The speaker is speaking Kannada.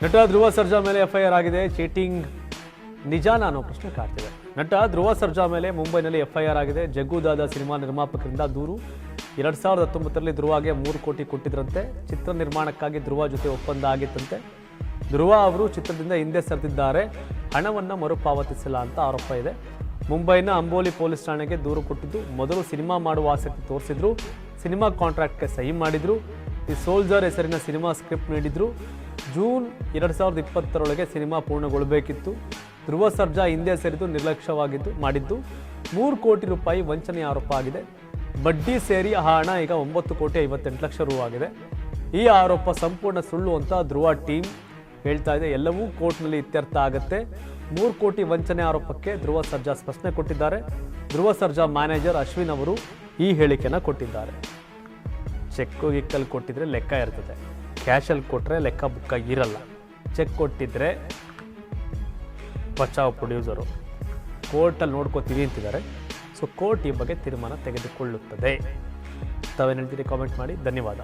ನಟ ಧ್ರುವ ಸರ್ಜಾ ಮೇಲೆ ಎಫ್ಐಆರ್ ಆಗಿದೆ. ಚೀಟಿಂಗ್ ನಿಜಾನ ಅನ್ನೋ ಪ್ರಶ್ನೆ ಕಾಡ್ತಿದೆ. ನಟ ಧ್ರುವ ಸರ್ಜಾ ಮೇಲೆ ಮುಂಬೈನಲ್ಲಿ ಎಫ್ಐಆರ್ ಆಗಿದೆ. ಜಗ್ಗುದಾದ ಸಿನಿಮಾ ನಿರ್ಮಾಪಕರಿಂದ ದೂರು. 2019ರಲ್ಲಿ ಧ್ರುವಗೆ 3 ಕೋಟಿ ಕೊಟ್ಟಿದ್ರಂತೆ. ಚಿತ್ರ ನಿರ್ಮಾಣಕ್ಕಾಗಿ ಧ್ರುವ ಜೊತೆ ಒಪ್ಪಂದ ಆಗಿತ್ತಂತೆ. ಧ್ರುವ ಅವರು ಚಿತ್ರದಿಂದ ಹಿಂದೆ ಸರಿದಿದ್ದಾರೆ, ಹಣವನ್ನು ಮರುಪಾವತಿಸಿಲ್ಲ ಅಂತ ಆರೋಪ ಇದೆ. ಮುಂಬೈನ ಅಂಬೋಲಿ ಪೊಲೀಸ್ ಠಾಣೆಗೆ ದೂರು ಕೊಟ್ಟಿದ್ದು, ಮೊದಲು ಸಿನಿಮಾ ಮಾಡುವ ಆಸಕ್ತಿ ತೋರಿಸಿದ್ರು, ಸಿನಿಮಾ ಕಾಂಟ್ರಾಕ್ಟ್ಗೆ ಸಹಿ ಮಾಡಿದ್ರು, ದಿ ಸೋಲ್ಜರ್ ಹೆಸರಿನ ಸಿನಿಮಾ ಸ್ಕ್ರಿಪ್ಟ್ ನೀಡಿದ್ರು. ಜೂನ್ 2020ರೊಳಗೆ ಸಿನಿಮಾ ಪೂರ್ಣಗೊಳ್ಳಬೇಕಿತ್ತು. ಧ್ರುವ ಸರ್ಜಾ ಹಿಂದೆ ಸರಿದು ನಿರ್ಲಕ್ಷ್ಯವಾಗಿದ್ದು ಮಾಡಿದ್ದು 3 ಕೋಟಿ ರೂಪಾಯಿ ವಂಚನೆ ಆರೋಪ ಆಗಿದೆ. ಬಡ್ಡಿ ಸೇರಿ ಆ ಹಣ ಈಗ 9 ಕೋಟಿ 58 ಲಕ್ಷ ರು ಆಗಿದೆ. ಈ ಆರೋಪ ಸಂಪೂರ್ಣ ಸುಳ್ಳು ಅಂತ ಧ್ರುವ ಟೀಮ್ ಹೇಳ್ತಾ ಇದೆ. ಎಲ್ಲವೂ ಕೋರ್ಟ್ನಲ್ಲಿ ಇತ್ಯರ್ಥ ಆಗುತ್ತೆ. 3 ಕೋಟಿ ವಂಚನೆ ಆರೋಪಕ್ಕೆ ಧ್ರುವ ಸರ್ಜಾ ಸ್ಪಷ್ಟನೆ ಕೊಟ್ಟಿದ್ದಾರೆ. ಧ್ರುವ ಸರ್ಜಾ ಮ್ಯಾನೇಜರ್ ಅಶ್ವಿನ್ ಅವರು ಈ ಹೇಳಿಕೆಯನ್ನು ಕೊಟ್ಟಿದ್ದಾರೆ. ಚೆಕ್ ಗಿಕ್ಕಲ್ಲಿ ಕೊಟ್ಟಿದ್ರೆ ಲೆಕ್ಕ ಇರ್ತದೆ, ಕ್ಯಾಶಲ್ಲಿ ಕೊಟ್ಟರೆ ಲೆಕ್ಕ ಬುಕ್ಕ ಇರಲ್ಲ. ಚೆಕ್ ಕೊಟ್ಟಿದ್ರೆ ಬಚಾವ್ ಪ್ರೊಡ್ಯೂಸರು ಕೋರ್ಟಲ್ಲಿ ನೋಡ್ಕೋತೀವಿ ಅಂತಿದ್ದಾರೆ. ಸೊ ಕೋರ್ಟ್ ಈ ಬಗ್ಗೆ ತೀರ್ಮಾನ ತೆಗೆದುಕೊಳ್ಳುತ್ತದೆ. ತಾವೇನು ಹೇಳ್ತೀರಿ ಕಾಮೆಂಟ್ ಮಾಡಿ. ಧನ್ಯವಾದ.